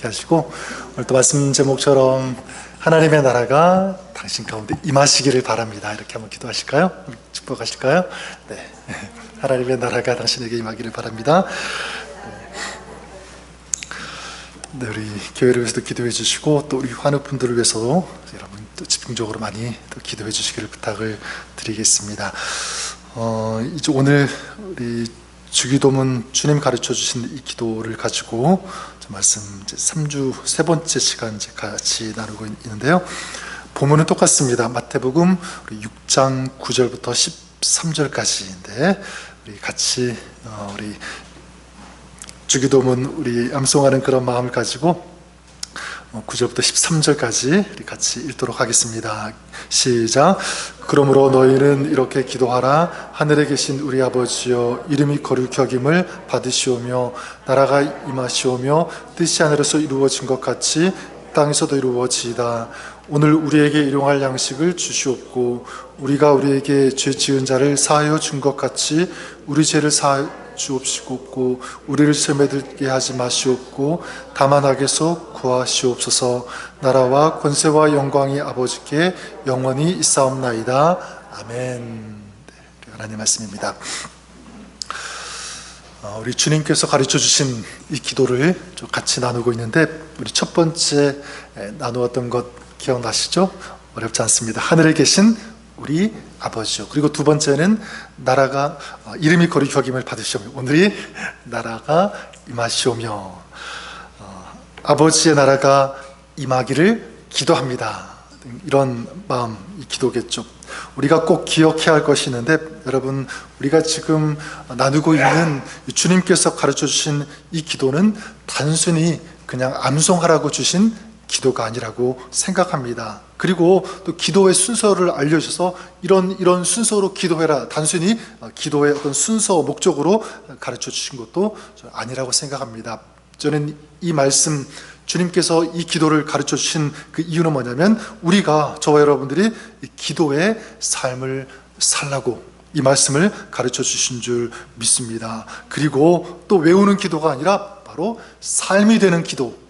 함께 하시고, 오늘 또 말씀 제목처럼 하나님의 나라가 당신 가운데 임하시기를 바랍니다. 이렇게 한번 기도하실까요? 축복하실까요? 네. 하나님의 나라가 당신에게 임하기를 바랍니다. 네, 우리 교회를 위해서도 기도해 주시고, 또 우리 환우분들을 위해서도 여러분 또 집중적으로 많이 또 기도해 주시기를 부탁을 드리겠습니다. 이제 오늘 우리 주기도문 주님 가르쳐 주신 이 기도를 가지고 말씀 이제 3주 세 번째 시간 이제 같이 나누고 있는데요. 본문은 똑같습니다. 마태복음 6장 9절부터 13절까지인데 우리 같이 우리 주기도문 우리 암송하는 그런 마음을 가지고 9절부터 13절까지 우리 같이 읽도록 하겠습니다. 시작. 그러므로 너희는 이렇게 기도하라. 하늘에 계신 우리 아버지여, 이름이 거룩히 여김을 받으시오며 나라가 임하시오며 뜻이 하늘에서 이루어진 것 같이 땅에서도 이루어지이다. 오늘 우리에게 일용할 양식을 주시옵고 우리가 우리에게 죄 지은 자를 사하여 준 것 같이 우리 죄를 사하여 주옵시고 우리를 시험에 들게 하지 마시옵고 다만 악에서 구하시옵소서. 나라와 권세와 영광이 아버지께 영원히 있사옵나이다. 아멘. 네, 하나님 말씀입니다. 우리 주님께서 가르쳐 주신 이 기도를 좀 같이 나누고 있는데, 우리 첫 번째 나누었던 것 기억나시죠? 어렵지 않습니다. 하늘에 계신 우리 아버지요. 그리고 두 번째는 나라가 이름이 거룩히 여김을 받으시오며 오늘이 나라가 임하시오며 아버지의 나라가 임하기를 기도합니다. 이런 마음, 이 기도겠죠. 우리가 꼭 기억해야 할 것이 있는데, 여러분 우리가 지금 나누고 있는 주님께서 가르쳐 주신 이 기도는 단순히 그냥 암송하라고 주신 기도가 아니라고 생각합니다. 그리고 또 기도의 순서를 알려주셔서 이런 순서로 기도해라, 단순히 기도의 어떤 순서 목적으로 가르쳐 주신 것도 아니라고 생각합니다. 저는 이 말씀, 주님께서 이 기도를 가르쳐 주신 그 이유는 뭐냐면, 우리가, 저와 여러분들이 이 기도의 삶을 살라고 이 말씀을 가르쳐 주신 줄 믿습니다. 그리고 또 외우는 기도가 아니라 바로 삶이 되는 기도,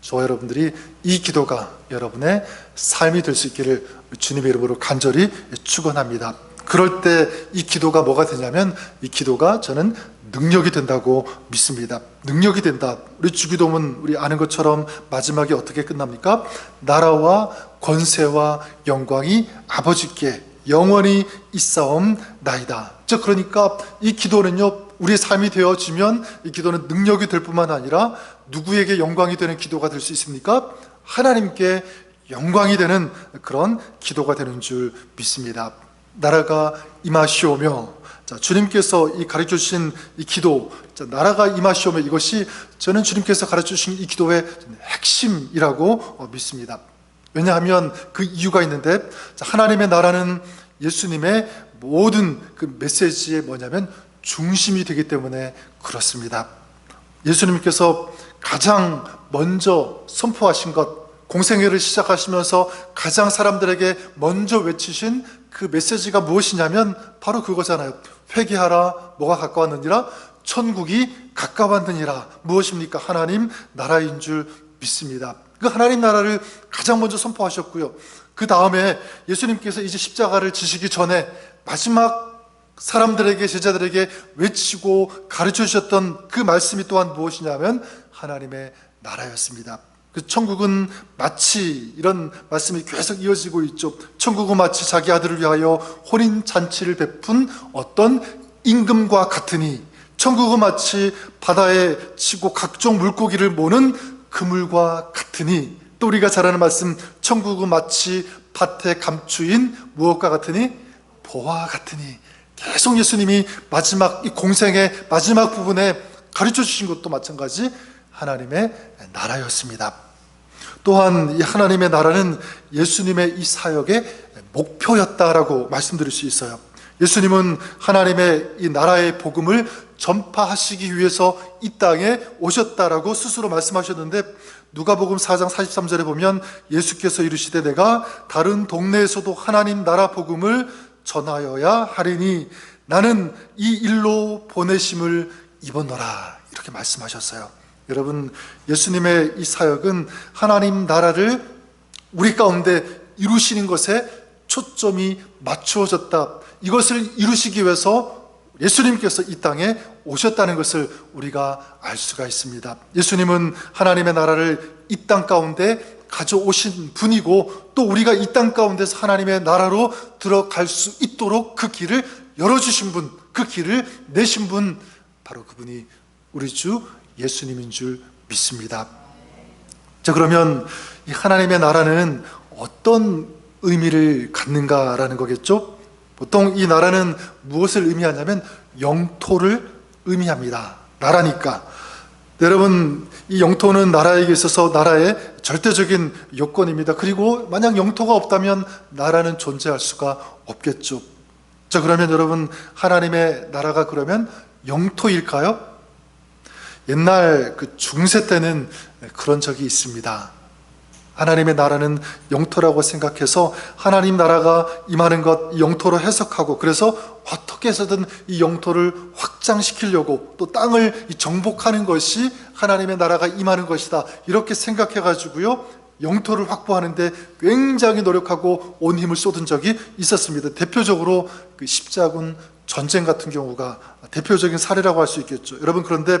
저와 여러분들이 이 기도가 여러분의 삶이 될 수 있기를 주님의 이름으로 간절히 축원합니다. 그럴 때 이 기도가 뭐가 되냐면, 이 기도가 저는 능력이 된다고 믿습니다. 능력이 된다. 우리 주기도문 우리 아는 것처럼 마지막에 어떻게 끝납니까? 나라와 권세와 영광이 아버지께 영원히 있사옵나이다. 즉 그러니까 이 기도는요, 우리의 삶이 되어지면 이 기도는 능력이 될 뿐만 아니라 누구에게 영광이 되는 기도가 될 수 있습니까? 하나님께 영광이 되는 그런 기도가 되는 줄 믿습니다. 나라가 임하시오며, 주님께서 이 가르쳐 주신 이 기도, 나라가 임하시오며, 이것이 저는 주님께서 가르쳐 주신 이 기도의 핵심이라고 믿습니다. 왜냐하면 그 이유가 있는데, 하나님의 나라는 예수님의 모든 그 메시지의 뭐냐면 중심이 되기 때문에 그렇습니다. 예수님께서 가장 먼저 선포하신 것, 공생애를 시작하시면서 가장 사람들에게 먼저 외치신 그 메시지가 무엇이냐면 바로 그거잖아요. 회개하라, 뭐가 가까웠느니라? 천국이 가까웠느니라. 무엇입니까? 하나님 나라인 줄 믿습니다. 그 하나님 나라를 가장 먼저 선포하셨고요. 그 다음에 예수님께서 이제 십자가를 지시기 전에 마지막 사람들에게, 제자들에게 외치고 가르쳐 주셨던 그 말씀이 또한 무엇이냐면 하나님의 나라였습니다. 그 천국은 마치, 이런 말씀이 계속 이어지고 있죠. 천국은 마치 자기 아들을 위하여 혼인잔치를 베푼 어떤 임금과 같으니, 천국은 마치 바다에 치고 각종 물고기를 모는 그물과 같으니, 또 우리가 잘 아는 말씀, 천국은 마치 밭에 감추인 무엇과 같으니? 보화 같으니. 계속 예수님이 마지막 이 공생의 마지막 부분에 가르쳐 주신 것도 마찬가지 하나님의 나라였습니다. 또한 이 하나님의 나라는 예수님의 이 사역의 목표였다라고 말씀드릴 수 있어요. 예수님은 하나님의 이 나라의 복음을 전파하시기 위해서 이 땅에 오셨다라고 스스로 말씀하셨는데, 누가복음 4장 43절에 보면 예수께서 이르시되 내가 다른 동네에서도 하나님 나라 복음을 전하여야 하리니 나는 이 일로 보내심을 입었노라, 이렇게 말씀하셨어요. 여러분, 예수님의 이 사역은 하나님 나라를 우리 가운데 이루시는 것에 초점이 맞추어졌다. 이것을 이루시기 위해서 예수님께서 이 땅에 오셨다는 것을 우리가 알 수가 있습니다. 예수님은 하나님의 나라를 이 땅 가운데 가져오신 분이고, 또 우리가 이 땅 가운데서 하나님의 나라로 들어갈 수 있도록 그 길을 열어주신 분, 그 길을 내신 분, 바로 그분이 우리 주 예수님인 줄 믿습니다. 자, 그러면 이 하나님의 나라는 어떤 의미를 갖는가라는 거겠죠? 보통 이 나라는 무엇을 의미하냐면 영토를 의미합니다. 나라니까. 여러분, 이 영토는 나라에게 있어서 나라의 절대적인 요건입니다. 그리고 만약 영토가 없다면 나라는 존재할 수가 없겠죠. 자, 그러면 여러분, 하나님의 나라가 그러면 영토일까요? 옛날 그 중세 때는 그런 적이 있습니다. 하나님의 나라는 영토라고 생각해서 하나님 나라가 임하는 것, 이 영토로 해석하고, 그래서 어떻게 해서든 이 영토를 확장시키려고, 또 땅을 정복하는 것이 하나님의 나라가 임하는 것이다, 이렇게 생각해가지고요, 영토를 확보하는데 굉장히 노력하고 온 힘을 쏟은 적이 있었습니다. 대표적으로 그 십자군 전쟁 같은 경우가 대표적인 사례라고 할 수 있겠죠. 여러분, 그런데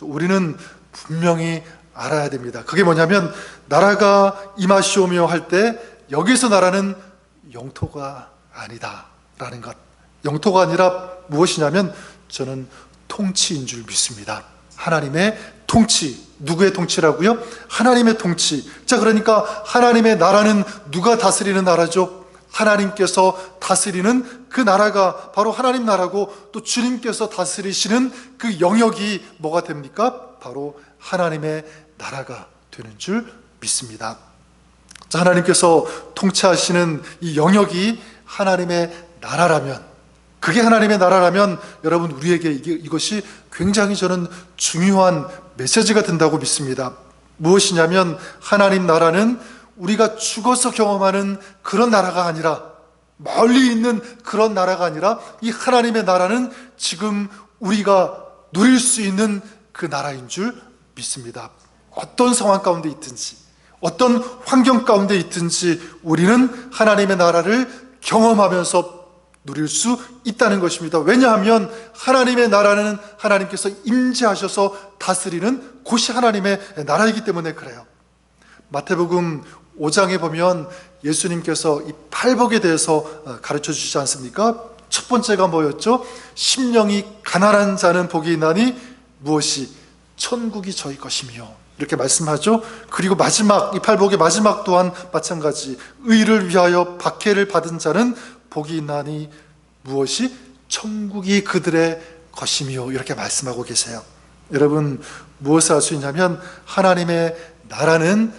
우리는 분명히 알아야 됩니다. 그게 뭐냐면, 나라가 임하시오며 할 때 여기서 나라는 영토가 아니다라는 것. 영토가 아니라 무엇이냐면, 저는 통치인 줄 믿습니다. 하나님의 통치. 누구의 통치라고요? 하나님의 통치. 자, 그러니까 하나님의 나라는 누가 다스리는 나라죠? 하나님께서 다스리는 그 나라가 바로 하나님 나라고, 또 주님께서 다스리시는 그 영역이 뭐가 됩니까? 바로 하나님의 나라가 되는 줄 믿습니다. 자, 하나님께서 통치하시는 이 영역이 하나님의 나라라면, 그게 하나님의 나라라면 여러분, 우리에게 이것이 굉장히 저는 중요한 메시지가 된다고 믿습니다. 무엇이냐면, 하나님 나라는 우리가 죽어서 경험하는 그런 나라가 아니라, 멀리 있는 그런 나라가 아니라, 이 하나님의 나라는 지금 우리가 누릴 수 있는 그 나라인 줄 믿습니다. 어떤 상황 가운데 있든지, 어떤 환경 가운데 있든지 우리는 하나님의 나라를 경험하면서 누릴 수 있다는 것입니다. 왜냐하면 하나님의 나라는 하나님께서 임재하셔서 다스리는 곳이 하나님의 나라이기 때문에 그래요. 마태복음 5장에 보면 예수님께서 이 팔복에 대해서 가르쳐 주시지 않습니까? 첫 번째가 뭐였죠? 심령이 가난한 자는 복이 있나니 무엇이? 천국이 저희 것이며, 이렇게 말씀하죠. 그리고 마지막, 이 팔복의 마지막 또한 마찬가지, 의를 위하여 박해를 받은 자는 복이 있나니 무엇이? 천국이 그들의 것이며, 이렇게 말씀하고 계세요. 여러분, 무엇을 알 수 있냐면, 하나님의 나라는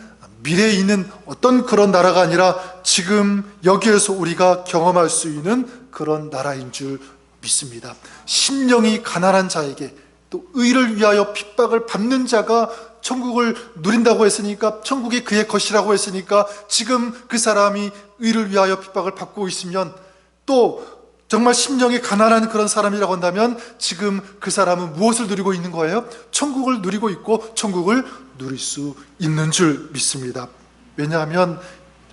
미래에 있는 어떤 그런 나라가 아니라 지금 여기에서 우리가 경험할 수 있는 그런 나라인 줄 믿습니다. 심령이 가난한 자에게, 또 의를 위하여 핍박을 받는 자가 천국을 누린다고 했으니까, 천국이 그의 것이라고 했으니까, 지금 그 사람이 의를 위하여 핍박을 받고 있으면, 또 정말 심령이 가난한 그런 사람이라고 한다면 지금 그 사람은 무엇을 누리고 있는 거예요? 천국을 누리고 있고 천국을 누릴 수 있는 줄 믿습니다. 왜냐하면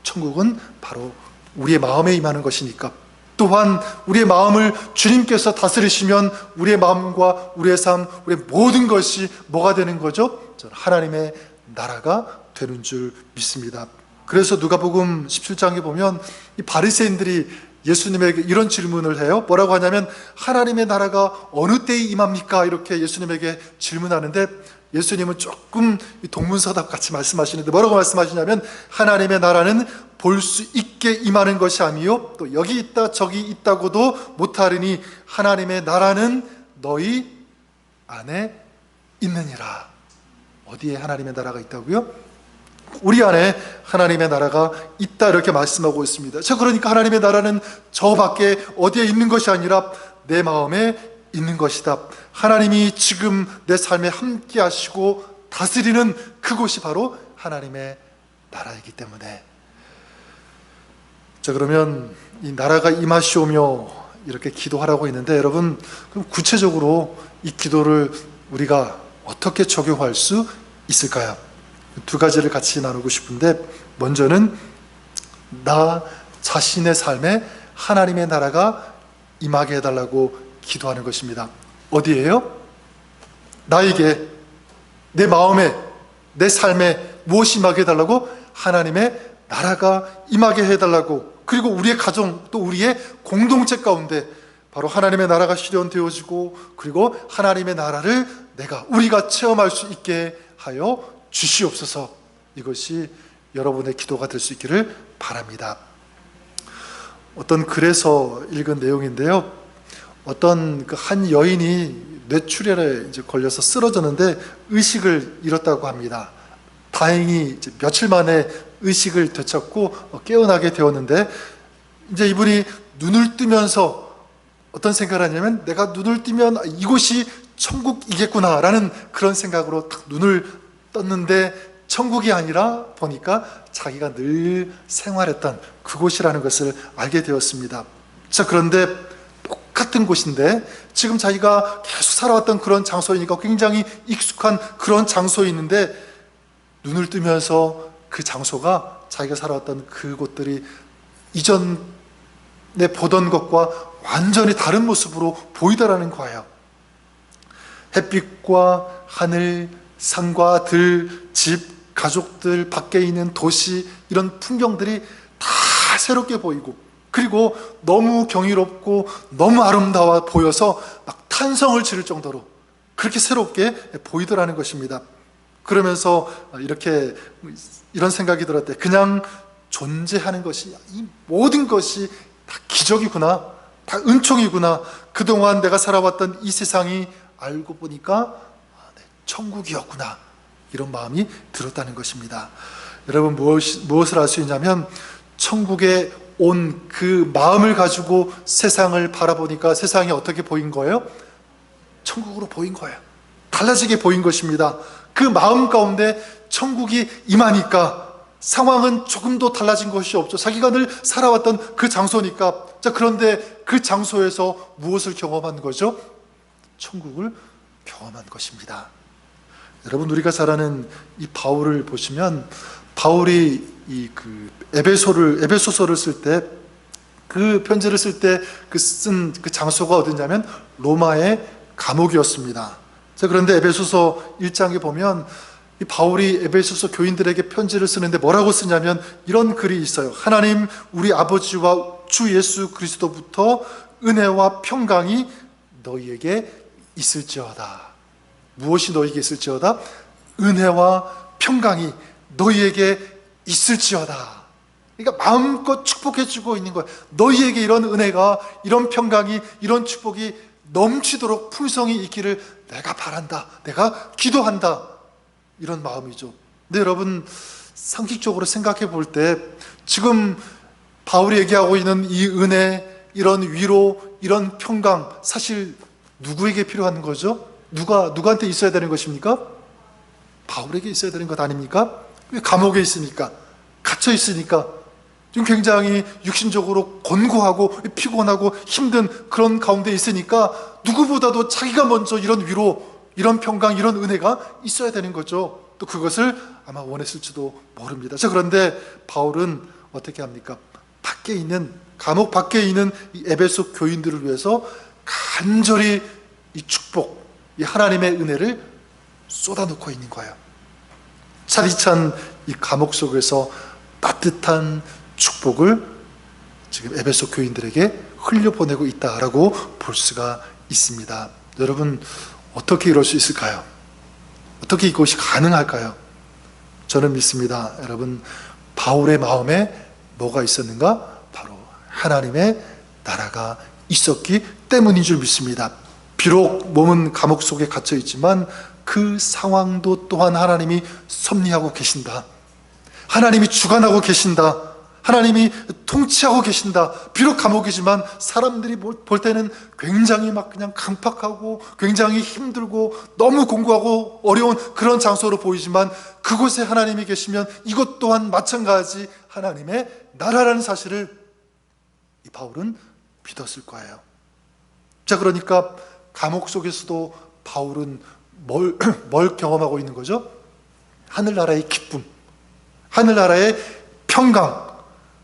천국은 바로 우리의 마음에 임하는 것이니까. 또한 우리의 마음을 주님께서 다스리시면 우리의 마음과 우리의 삶, 우리의 모든 것이 뭐가 되는 거죠? 저는 하나님의 나라가 되는 줄 믿습니다. 그래서 누가복음 17장에 보면 이 바리새인들이 예수님에게 이런 질문을 해요. 뭐라고 하냐면, 하나님의 나라가 어느 때에 임합니까? 이렇게 예수님에게 질문하는데, 예수님은 조금 동문서답 같이 말씀하시는데 뭐라고 말씀하시냐면, 하나님의 나라는 볼 수 있게 임하는 것이 아니요 또 여기 있다 저기 있다고도 못하리니 하나님의 나라는 너희 안에 있느니라. 어디에 하나님의 나라가 있다고요? 우리 안에 하나님의 나라가 있다, 이렇게 말씀하고 있습니다. 자, 그러니까 하나님의 나라는 저 밖에 어디에 있는 것이 아니라 내 마음에 있는 것이다. 하나님이 지금 내 삶에 함께 하시고 다스리는 그곳이 바로 하나님의 나라이기 때문에. 자, 그러면 이 나라가 임하시오며 이렇게 기도하라고 했는데, 여러분, 그럼 구체적으로 이 기도를 우리가 어떻게 적용할 수 있을까요? 두 가지를 같이 나누고 싶은데, 먼저는 나 자신의 삶에 하나님의 나라가 임하게 해달라고 기도하는 것입니다. 어디에요? 나에게, 내 마음에, 내 삶에 무엇이 임하게 해달라고? 하나님의 나라가 임하게 해달라고. 그리고 우리의 가정, 또 우리의 공동체 가운데 바로 하나님의 나라가 실현되어지고, 그리고 하나님의 나라를 우리가 체험할 수 있게 하여 주시옵소서. 이것이 여러분의 기도가 될 수 있기를 바랍니다. 어떤 글에서 읽은 내용인데요, 어떤 한 여인이 뇌출혈에 이제 걸려서 쓰러졌는데 의식을 잃었다고 합니다. 다행히 이제 며칠 만에 의식을 되찾고 깨어나게 되었는데, 이제 이분이 눈을 뜨면서 어떤 생각을 하냐면, 내가 눈을 뜨면 이곳이 천국이겠구나 라는 그런 생각으로 딱 눈을 떴는데, 천국이 아니라 보니까 자기가 늘 생활했던 그곳이라는 것을 알게 되었습니다. 자, 그런데 똑같은 곳인데 지금 자기가 계속 살아왔던 그런 장소이니까 굉장히 익숙한 그런 장소에 있는데, 눈을 뜨면서 그 장소가, 자기가 살아왔던 그곳들이 이전에 보던 것과 완전히 다른 모습으로 보이더라는 거예요. 햇빛과 하늘, 산과 들, 집, 가족들, 밖에 있는 도시, 이런 풍경들이 다 새롭게 보이고, 그리고 너무 경이롭고 너무 아름다워 보여서 막 탄성을 지를 정도로 그렇게 새롭게 보이더라는 것입니다. 그러면서 이런 생각이 들었대. 그냥 존재하는 것이, 이 모든 것이 다 기적이구나, 다 은총이구나. 그동안 내가 살아왔던 이 세상이 알고 보니까 천국이었구나, 이런 마음이 들었다는 것입니다. 여러분, 무엇을 알 수 있냐면, 천국에 온 그 마음을 가지고 세상을 바라보니까 세상이 어떻게 보인 거예요? 천국으로 보인 거예요. 달라지게 보인 것입니다. 그 마음 가운데 천국이 임하니까 상황은 조금도 달라진 것이 없죠. 자기가 늘 살아왔던 그 장소니까. 자, 그런데 그 장소에서 무엇을 경험한 거죠? 천국을 경험한 것입니다. 여러분, 우리가 잘 아는 이 바울을 보시면, 바울이 에베소서를 쓸 때, 그 편지를 쓸 때 쓴 그 장소가 어디냐면 로마의 감옥이었습니다. 자, 그런데 에베소서 1장에 보면 이 바울이 에베소서 교인들에게 편지를 쓰는데 뭐라고 쓰냐면 이런 글이 있어요. 하나님 우리 아버지와 주 예수 그리스도부터 은혜와 평강이 너희에게 있을지어다. 무엇이 너희에게 있을지어다? 은혜와 평강이 너희에게 있을지어다. 그러니까 마음껏 축복해주고 있는 거예요. 너희에게 이런 은혜가, 이런 평강이, 이런 축복이 넘치도록 풍성이 있기를 내가 바란다, 내가 기도한다, 이런 마음이죠. 근데 여러분, 상식적으로 생각해 볼 때 지금 바울이 얘기하고 있는 이 은혜, 이런 위로, 이런 평강, 사실 누구에게 필요한 거죠? 누구한테 있어야 되는 것입니까? 바울에게 있어야 되는 것 아닙니까? 감옥에 있으니까, 갇혀 있으니까, 지금 굉장히 육신적으로 곤고하고 피곤하고 힘든 그런 가운데 있으니까 누구보다도 자기가 먼저 이런 위로, 이런 평강, 이런 은혜가 있어야 되는 거죠. 또 그것을 아마 원했을지도 모릅니다. 자, 그런데 바울은 어떻게 합니까? 감옥 밖에 있는 이 에베소 교인들을 위해서 간절히 이 축복, 이 하나님의 은혜를 쏟아놓고 있는 거예요. 차디찬 이 감옥 속에서 따뜻한 축복을 지금 에베소 교인들에게 흘려보내고 있다라고 볼 수가 있습니다. 여러분, 어떻게 이럴 수 있을까요? 어떻게 이것이 가능할까요? 저는 믿습니다. 여러분, 바울의 마음에 뭐가 있었는가? 바로 하나님의 나라가 있었기 때문인 줄 믿습니다. 비록 몸은 감옥 속에 갇혀 있지만 그 상황도 또한 하나님이 섭리하고 계신다. 하나님이 주관하고 계신다. 하나님이 통치하고 계신다. 비록 감옥이지만 사람들이 볼 때는 굉장히 막 그냥 강팍하고 굉장히 힘들고 너무 공고하고 어려운 그런 장소로 보이지만 그곳에 하나님이 계시면 이것 또한 마찬가지 하나님의 나라라는 사실을 이 바울은 믿었을 거예요. 자, 그러니까 감옥 속에서도 바울은 뭘 경험하고 있는 거죠? 하늘나라의 기쁨, 하늘나라의 평강,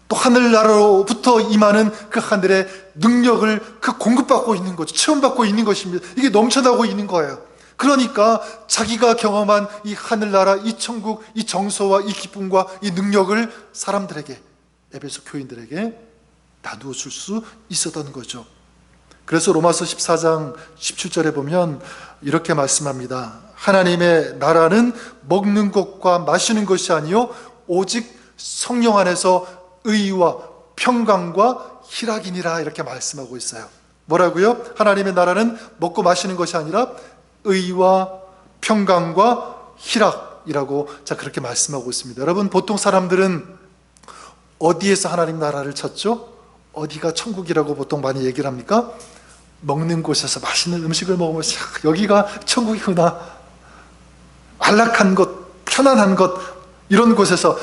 또 하늘나라로부터 임하는 그 하늘의 능력을 그 공급받고 있는 거죠. 체험받고 있는 것입니다. 이게 넘쳐나고 있는 거예요. 그러니까 자기가 경험한 이 하늘나라, 이 천국, 이 정서와 이 기쁨과 이 능력을 사람들에게, 에베소 교인들에게 나누어 줄 수 있었던 거죠. 그래서 로마서 14장 17절에 보면 이렇게 말씀합니다. 하나님의 나라는 먹는 것과 마시는 것이 아니요 오직 성령 안에서 의와 평강과 희락이니라, 이렇게 말씀하고 있어요. 뭐라고요? 하나님의 나라는 먹고 마시는 것이 아니라 의와 평강과 희락이라고 그렇게 말씀하고 있습니다. 여러분, 보통 사람들은 어디에서 하나님 나라를 찾죠? 어디가 천국이라고 보통 많이 얘기를 합니까? 먹는 곳에서 맛있는 음식을 먹으면서 여기가 천국이구나, 안락한 것, 편안한 것, 이런 곳에서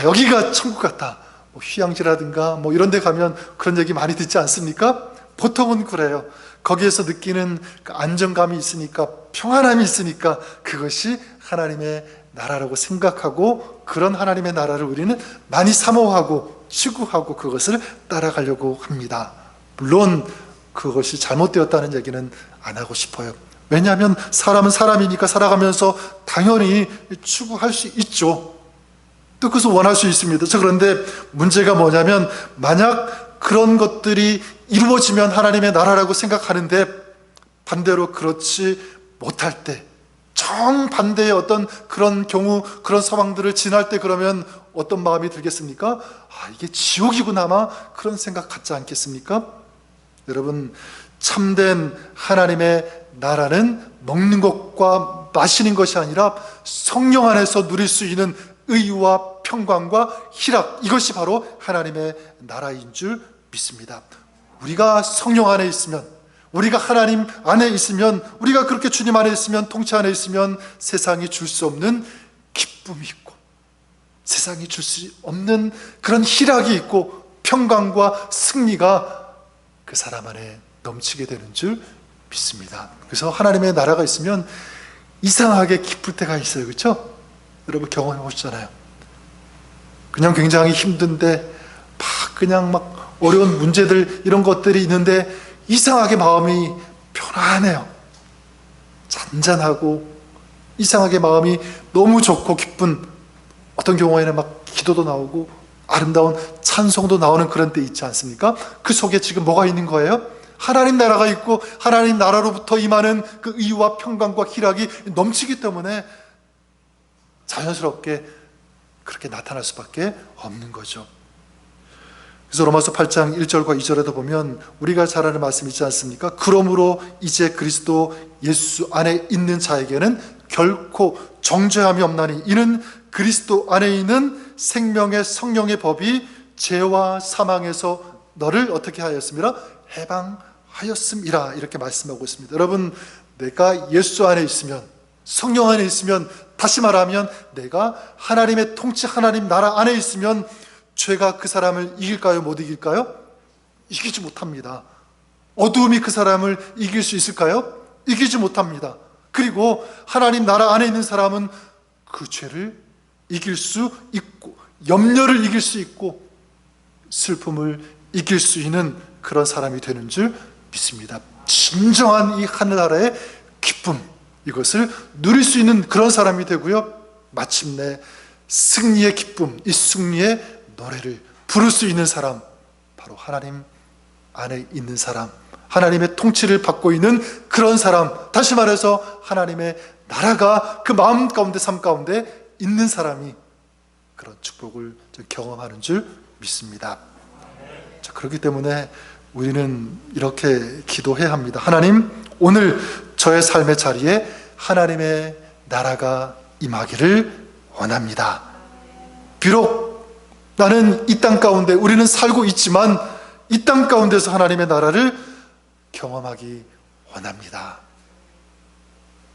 여기가 천국 같다, 휴양지라든가 이런 데 가면 그런 얘기 많이 듣지 않습니까? 보통은 그래요. 거기에서 느끼는 그 안정감이 있으니까, 평안함이 있으니까 그것이 하나님의 나라라고 생각하고, 그런 하나님의 나라를 우리는 많이 사모하고 추구하고 그것을 따라가려고 합니다. 물론 그것이 잘못되었다는 얘기는 안 하고 싶어요. 왜냐하면 사람은 사람이니까 살아가면서 당연히 추구할 수 있죠. 또 그것을 원할 수 있습니다. 그런데 문제가 뭐냐면, 만약 그런 것들이 이루어지면 하나님의 나라라고 생각하는데 반대로 그렇지 못할 때, 정반대의 어떤 그런 경우, 그런 상황들을 지날 때, 그러면 어떤 마음이 들겠습니까? 이게 지옥이구나, 아마 그런 생각 갖지 않겠습니까? 여러분, 참된 하나님의 나라는 먹는 것과 마시는 것이 아니라 성령 안에서 누릴 수 있는 의와 평강과 희락, 이것이 바로 하나님의 나라인 줄 믿습니다. 우리가 성령 안에 있으면, 우리가 하나님 안에 있으면, 우리가 그렇게 주님 안에 있으면, 통치 안에 있으면 세상이 줄 수 없는 기쁨이 있고, 세상이 줄 수 없는 그런 희락이 있고, 평강과 승리가 그 사람 안에 넘치게 되는 줄 믿습니다. 그래서 하나님의 나라가 있으면 이상하게 기쁠 때가 있어요. 그렇죠? 여러분 경험해 보시잖아요. 그냥 굉장히 힘든데 그냥 어려운 문제들, 이런 것들이 있는데 이상하게 마음이 편안해요. 잔잔하고 이상하게 마음이 너무 좋고 기쁜, 어떤 경우에는 기도도 나오고 아름다운 찬송도 나오는 그런 때 있지 않습니까? 그 속에 지금 뭐가 있는 거예요? 하나님 나라가 있고, 하나님 나라로부터 임하는 그 의와 평강과 희락이 넘치기 때문에 자연스럽게 그렇게 나타날 수밖에 없는 거죠. 그래서 로마서 8장 1절과 2절에도 보면 우리가 잘 아는 말씀이 있지 않습니까? 그러므로 이제 그리스도 예수 안에 있는 자에게는 결코 정죄함이 없나니, 이는 그리스도 안에 있는 생명의 성령의 법이 죄와 사망에서 너를 어떻게 하였습니다? 해방하였음이라, 이렇게 말씀하고 있습니다. 여러분, 내가 예수 안에 있으면, 성령 안에 있으면, 다시 말하면 내가 하나님의 통치, 하나님 나라 안에 있으면 죄가 그 사람을 이길까요? 못 이길까요? 이기지 못합니다. 어두움이 그 사람을 이길 수 있을까요? 이기지 못합니다. 그리고 하나님 나라 안에 있는 사람은 그 죄를 이길 수 있고, 염려를 이길 수 있고, 슬픔을 이길 수 있는 그런 사람이 되는 줄 믿습니다. 진정한 이 하늘나라의 기쁨, 이것을 누릴 수 있는 그런 사람이 되고요, 마침내 승리의 기쁨, 이 승리의 노래를 부를 수 있는 사람, 바로 하나님 안에 있는 사람, 하나님의 통치를 받고 있는 그런 사람, 다시 말해서 하나님의 나라가 그 마음 가운데, 삶 가운데 있는 사람이 그런 축복을 경험하는 줄 믿습니다. 자, 그렇기 때문에 우리는 이렇게 기도해야 합니다. 하나님, 오늘 저의 삶의 자리에 하나님의 나라가 임하기를 원합니다. 비록 나는 이 땅 가운데, 우리는 살고 있지만 이 땅 가운데서 하나님의 나라를 경험하기 원합니다.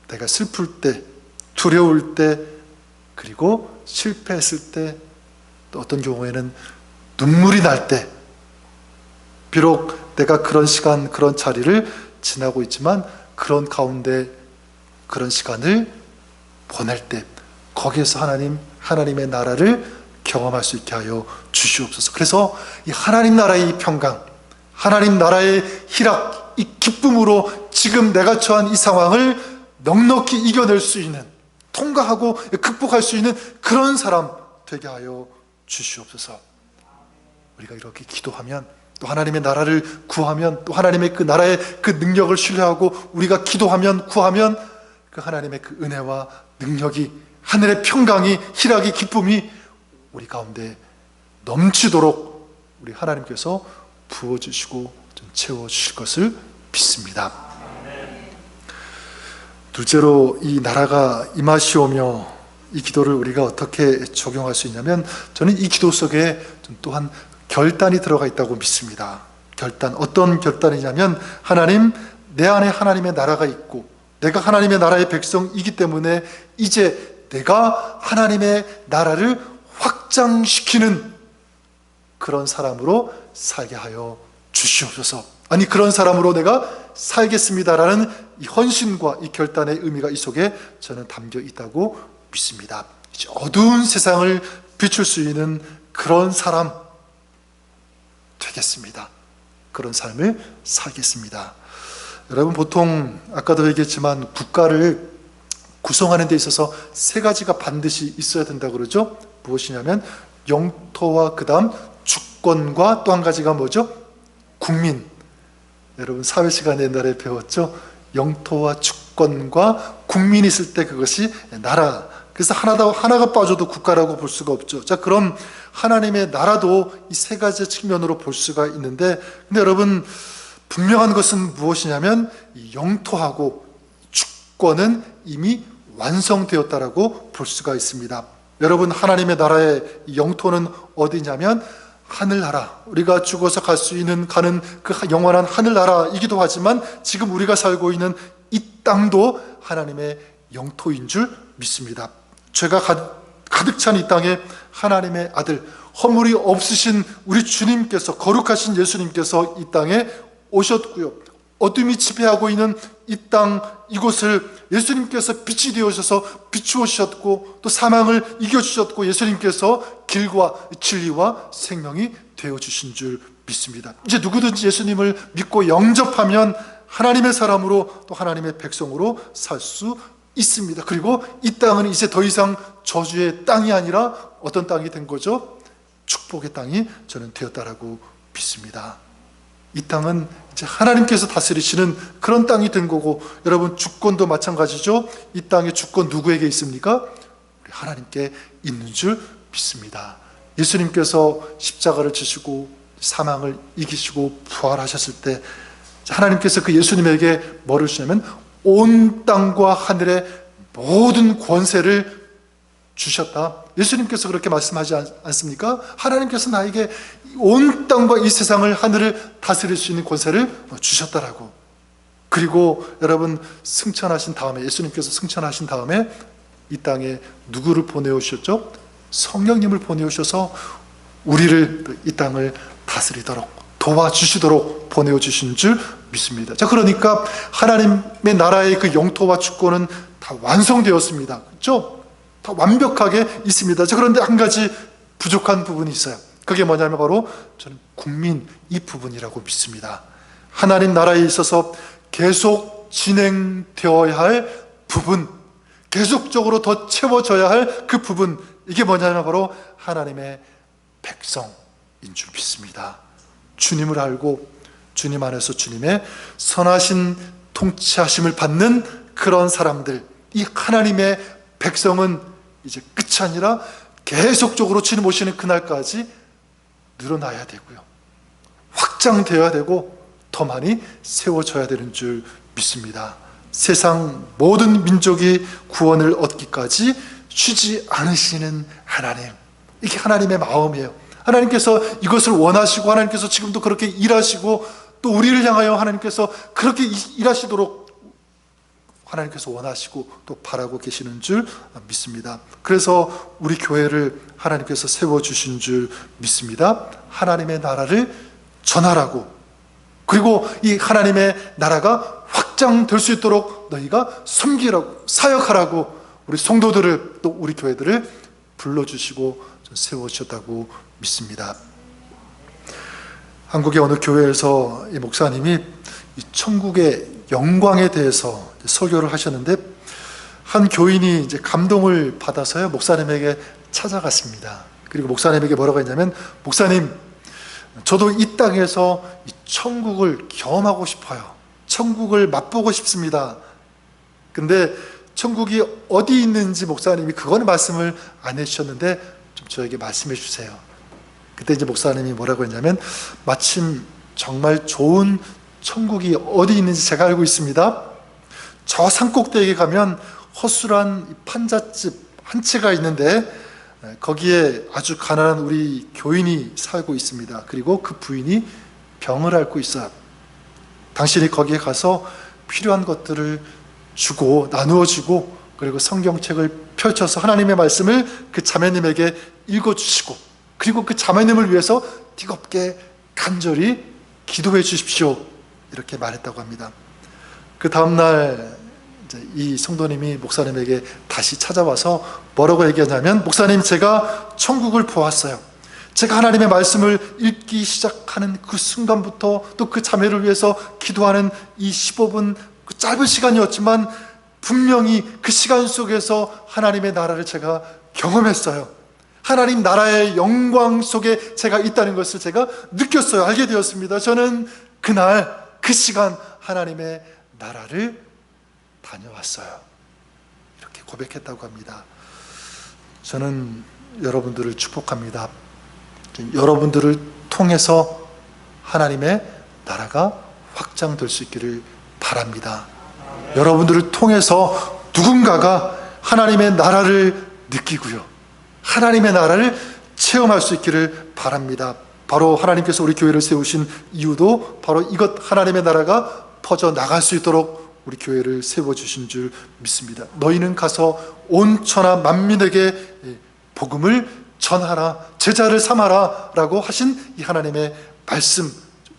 내가 슬플 때, 두려울 때, 그리고 실패했을 때, 또 어떤 경우에는 눈물이 날 때, 비록 내가 그런 시간, 그런 자리를 지나고 있지만 그런 가운데 그런 시간을 보낼 때 거기에서 하나님의 나라를 경험할 수 있게 하여 주시옵소서. 그래서 이 하나님 나라의 평강, 하나님 나라의 희락, 이 기쁨으로 지금 내가 처한 이 상황을 넉넉히 이겨낼 수 있는, 통과하고 극복할 수 있는 그런 사람 되게 하여 주시옵소서. 우리가 이렇게 기도하면, 또 하나님의 나라를 구하면, 또 하나님의 그 나라의 그 능력을 신뢰하고 우리가 기도하면, 구하면 그 하나님의 그 은혜와 능력이, 하늘의 평강이, 희락이, 기쁨이 우리 가운데 넘치도록 우리 하나님께서 부어주시고 좀 채워주실 것을 믿습니다. 둘째로, 이 나라가 임하시오며, 이 기도를 우리가 어떻게 적용할 수 있냐면, 저는 이 기도 속에 또한 결단이 들어가 있다고 믿습니다. 결단, 어떤 결단이냐면, 하나님, 내 안에 하나님의 나라가 있고 내가 하나님의 나라의 백성이기 때문에 이제 내가 하나님의 나라를 확장시키는 그런 사람으로 살게 하여 주시옵소서. 아니, 그런 사람으로 내가 살겠습니다라는 이 헌신과 이 결단의 의미가 이 속에 저는 담겨 있다고 믿습니다. 이제 어두운 세상을 비출 수 있는 그런 사람 되겠습니다. 그런 삶을 살겠습니다. 여러분, 보통 아까도 얘기했지만 국가를 구성하는 데 있어서 세 가지가 반드시 있어야 된다고 그러죠. 무엇이냐면 영토와 그 다음 주권과 또 한 가지가 뭐죠? 국민. 여러분, 사회 시간에 옛날에 배웠죠? 영토와 주권과 국민이 있을 때 그것이 나라. 그래서 하나가 빠져도 국가라고 볼 수가 없죠. 자, 그럼 하나님의 나라도 이 세 가지 측면으로 볼 수가 있는데, 근데 여러분, 분명한 것은 무엇이냐면 이 영토하고 주권은 이미 완성되었다라고 볼 수가 있습니다. 여러분, 하나님의 나라의 영토는 어디냐면 하늘나라, 우리가 죽어서 갈 수 있는 가는 그 영원한 하늘나라이기도 하지만 지금 우리가 살고 있는 이 땅도 하나님의 영토인 줄 믿습니다. 죄가 가득 찬 이 땅에 하나님의 아들, 허물이 없으신 우리 주님께서, 거룩하신 예수님께서 이 땅에 오셨고요, 어둠이 지배하고 있는 이 땅, 이곳을 예수님께서 빛이 되어셔서 비추어주셨고, 또 사망을 이겨주셨고, 예수님께서 길과 진리와 생명이 되어주신 줄 믿습니다. 이제 누구든지 예수님을 믿고 영접하면 하나님의 사람으로, 또 하나님의 백성으로 살 수 있습니다. 그리고 이 땅은 이제 더 이상 저주의 땅이 아니라 어떤 땅이 된 거죠? 축복의 땅이 저는 되었다라고 믿습니다. 이 땅은 이제 하나님께서 다스리시는 그런 땅이 된 거고, 여러분, 주권도 마찬가지죠. 이 땅의 주권 누구에게 있습니까? 우리 하나님께 있는 줄 믿습니다. 예수님께서 십자가를 지시고 사망을 이기시고 부활하셨을 때 하나님께서 그 예수님에게 뭐를 주냐면 온 땅과 하늘의 모든 권세를 주셨다. 예수님께서 그렇게 말씀하지 않습니까? 하나님께서 나에게 온 땅과 이 세상을, 하늘을 다스릴 수 있는 권세를 주셨다라고. 그리고 여러분, 승천하신 다음에, 예수님께서 승천하신 다음에 이 땅에 누구를 보내오셨죠? 성령님을 보내오셔서 우리를, 이 땅을 다스리도록, 도와주시도록 보내주신 줄 믿습니다. 자, 그러니까 하나님의 나라의 그 영토와 주권은 다 완성되었습니다. 그렇죠? 다 완벽하게 있습니다. 자, 그런데 한 가지 부족한 부분이 있어요. 그게 뭐냐면 바로 저는 국민, 이 부분이라고 믿습니다. 하나님 나라에 있어서 계속 진행되어야 할 부분, 계속적으로 더 채워져야 할 그 부분, 이게 뭐냐면 바로 하나님의 백성인 줄 믿습니다. 주님을 알고 주님 안에서 주님의 선하신 통치하심을 받는 그런 사람들, 이 하나님의 백성은 이제 끝이 아니라 계속적으로 주님 오시는 그날까지 늘어나야 되고요, 확장되어야 되고 더 많이 세워져야 되는 줄 믿습니다. 세상 모든 민족이 구원을 얻기까지 쉬지 않으시는 하나님, 이게 하나님의 마음이에요. 하나님께서 이것을 원하시고, 하나님께서 지금도 그렇게 일하시고, 또 우리를 향하여 하나님께서 그렇게 일하시도록 하나님께서 원하시고 또 바라고 계시는 줄 믿습니다. 그래서 우리 교회를 하나님께서 세워주신 줄 믿습니다. 하나님의 나라를 전하라고, 그리고 이 하나님의 나라가 확장될 수 있도록 너희가 섬기라고, 사역하라고 우리 성도들을, 또 우리 교회들을 불러주시고 세워주셨다고 믿습니다. 한국의 어느 교회에서 이 목사님이 이 천국의 영광에 대해서 설교를 하셨는데, 한 교인이 이제 감동을 받아서요 목사님에게 찾아갔습니다. 그리고 목사님에게 뭐라고 했냐면, 목사님, 저도 이 땅에서 이 천국을 경험하고 싶어요. 천국을 맛보고 싶습니다. 근데 천국이 어디 있는지 목사님이 그거는 말씀을 안 해주셨는데 좀 저에게 말씀해 주세요. 그때 이제 목사님이 뭐라고 했냐면, 마침 정말 좋은 천국이 어디 있는지 제가 알고 있습니다. 저 산꼭대기에 가면 허술한 판잣집 한 채가 있는데 거기에 아주 가난한 우리 교인이 살고 있습니다. 그리고 그 부인이 병을 앓고 있어요. 당신이 거기에 가서 필요한 것들을 주고 나누어 주고, 그리고 성경책을 펼쳐서 하나님의 말씀을 그 자매님에게 읽어주시고, 그리고 그 자매님을 위해서 뜨겁게 간절히 기도해 주십시오, 이렇게 말했다고 합니다. 그 다음날 이 성도님이 목사님에게 다시 찾아와서 뭐라고 얘기하냐면, 목사님, 제가 천국을 보았어요. 제가 하나님의 말씀을 읽기 시작하는 그 순간부터 또 그 자매를 위해서 기도하는 이 15분 그 짧은 시간이었지만 분명히 그 시간 속에서 하나님의 나라를 제가 경험했어요. 하나님 나라의 영광 속에 제가 있다는 것을 제가 느꼈어요. 알게 되었습니다. 저는 그날 그 시간 하나님의 나라를 다녀왔어요. 이렇게 고백했다고 합니다. 저는 여러분들을 축복합니다. 여러분들을 통해서 하나님의 나라가 확장될 수 있기를 바랍니다. 여러분들을 통해서 누군가가 하나님의 나라를 느끼고요, 하나님의 나라를 체험할 수 있기를 바랍니다. 바로 하나님께서 우리 교회를 세우신 이유도 바로 이것, 하나님의 나라가 퍼져 나갈 수 있도록 우리 교회를 세워주신 줄 믿습니다. 너희는 가서 온 천하 만민에게 복음을 전하라, 제자를 삼아라 라고 하신 이 하나님의 말씀,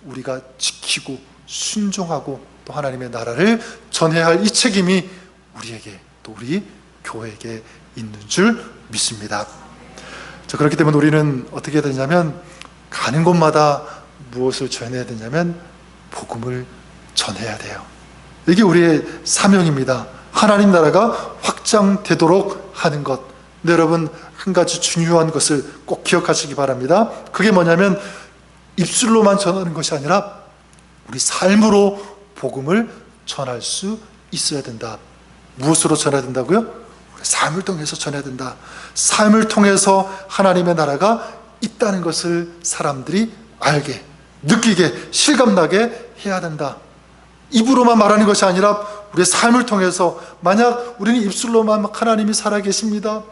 우리가 지키고 순종하고 또 하나님의 나라를 전해야 할 이 책임이 우리에게, 또 우리 교회에게 있는 줄 믿습니다. 자, 그렇기 때문에 우리는 어떻게 해야 되냐면, 가는 곳마다 무엇을 전해야 되냐면 복음을 전해야 돼요. 이게 우리의 사명입니다. 하나님 나라가 확장되도록 하는 것. 근데 여러분, 한 가지 중요한 것을 꼭 기억하시기 바랍니다. 그게 뭐냐면, 입술로만 전하는 것이 아니라 우리 삶으로 복음을 전할 수 있어야 된다. 무엇으로 전해야 된다고요? 우리 삶을 통해서 전해야 된다. 삶을 통해서 하나님의 나라가 있다는 것을 사람들이 알게, 느끼게, 실감나게 해야 된다. 입으로만 말하는 것이 아니라 우리의 삶을 통해서, 만약 우리는 입술로만 하나님이 살아계십니다,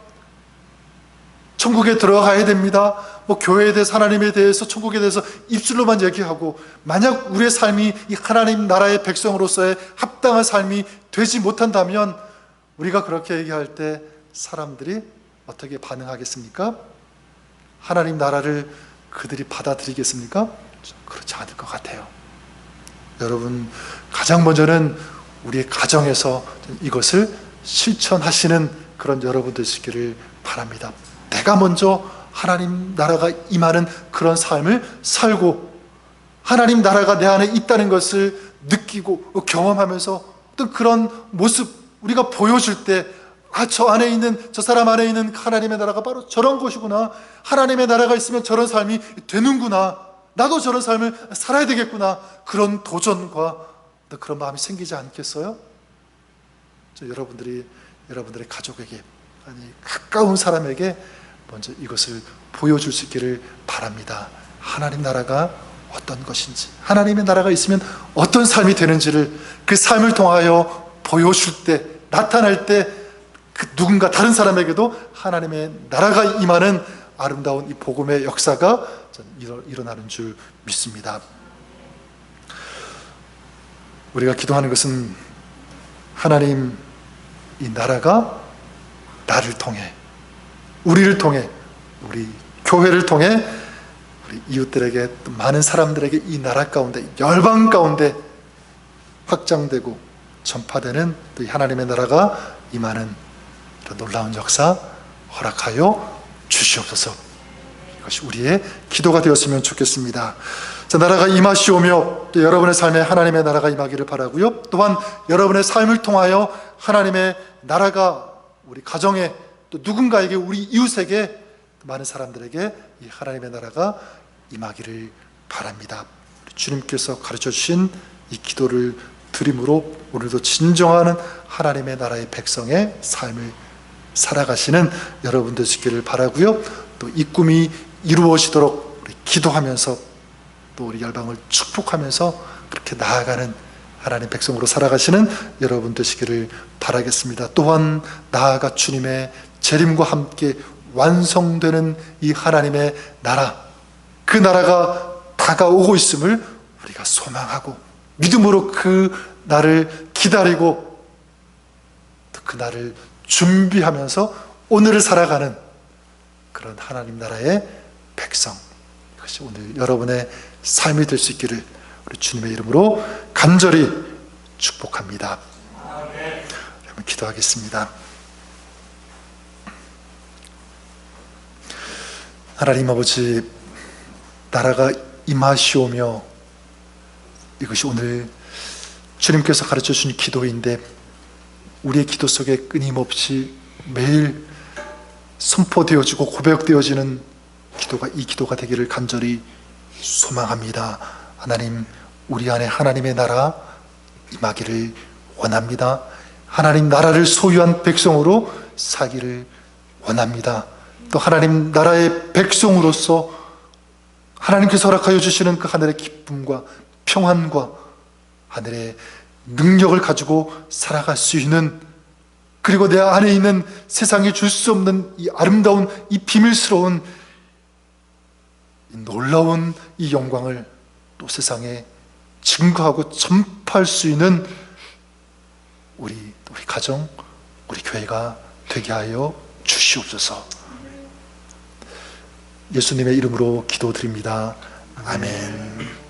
천국에 들어가야 됩니다, 교회에 대해서, 하나님에 대해서, 천국에 대해서 입술로만 얘기하고, 만약 우리의 삶이 이 하나님 나라의 백성으로서의 합당한 삶이 되지 못한다면 우리가 그렇게 얘기할 때 사람들이 어떻게 반응하겠습니까? 하나님 나라를 그들이 받아들이겠습니까? 그렇지 않을 것 같아요. 여러분, 가장 먼저는 우리의 가정에서 이것을 실천하시는 그런 여러분 되시기를 바랍니다. 내가 먼저 하나님 나라가 임하는 그런 삶을 살고, 하나님 나라가 내 안에 있다는 것을 느끼고 경험하면서 또 그런 모습 우리가 보여줄 때, 저 안에 있는, 저 사람 안에 있는 하나님의 나라가 바로 저런 것이구나, 하나님의 나라가 있으면 저런 삶이 되는구나, 나도 저런 삶을 살아야 되겠구나, 그런 도전과 그런 마음이 생기지 않겠어요? 여러분들의 가족에게, 아니 가까운 사람에게 먼저 이것을 보여줄 수 있기를 바랍니다. 하나님 나라가 어떤 것인지, 하나님의 나라가 있으면 어떤 삶이 되는지를 그 삶을 통하여 보여줄 때, 나타날 때 그 누군가 다른 사람에게도 하나님의 나라가 임하는 아름다운 이 복음의 역사가 일어나는 줄 믿습니다. 우리가 기도하는 것은 하나님 이 나라가 나를 통해, 우리를 통해, 우리 교회를 통해 우리 이웃들에게, 또 많은 사람들에게 이 나라 가운데, 열방 가운데 확장되고 전파되는 또 하나님의 나라가 임하는 이런 놀라운 역사 허락하여 주시옵소서. 이것이 우리의 기도가 되었으면 좋겠습니다. 자, 나라가 임하시오며 또 여러분의 삶에 하나님의 나라가 임하기를 바라고요. 또한 여러분의 삶을 통하여 하나님의 나라가 우리 가정에 또 누군가에게 우리 이웃에게 많은 사람들에게 이 하나님의 나라가 임하기를 바랍니다. 주님께서 가르쳐 주신 이 기도를 드림으로 오늘도 진정한 하나님의 나라의 백성의 삶을 살아가시는 여러분 되시기를 바라고요. 또 이 꿈이 이루어지도록 우리 기도하면서 또 우리 열방을 축복하면서 그렇게 나아가는 하나님 백성으로 살아가시는 여러분 되시기를 바라겠습니다. 또한 나아가 주님의 재림과 함께 완성되는 이 하나님의 나라, 그 나라가 다가오고 있음을 우리가 소망하고 믿음으로 그 날을 기다리고 또 그 날을 준비하면서 오늘을 살아가는 그런 하나님 나라의 백성, 이것이 오늘 여러분의 삶이 될 수 있기를 우리 주님의 이름으로 간절히 축복합니다. 여러분 기도하겠습니다. 하나님 아버지, 나라가 임하시오며, 이것이 오늘 주님께서 가르쳐 주신 기도인데 우리의 기도 속에 끊임없이 매일 선포되어지고 고백되어지는 기도가 이 기도가 되기를 간절히 소망합니다. 하나님, 우리 안에 하나님의 나라 임하기를 원합니다. 하나님 나라를 소유한 백성으로 살기를 원합니다. 또 하나님 나라의 백성으로서 하나님께서 허락하여 주시는 그 하늘의 기쁨과 평안과 하늘의 능력을 가지고 살아갈 수 있는, 그리고 내 안에 있는 세상에 줄 수 없는 이 아름다운 이 비밀스러운 이 놀라운 이 영광을 또 세상에 증거하고 전파할 수 있는 우리 가정, 우리 교회가 되게 하여 주시옵소서. 예수님의 이름으로 기도드립니다. 아멘.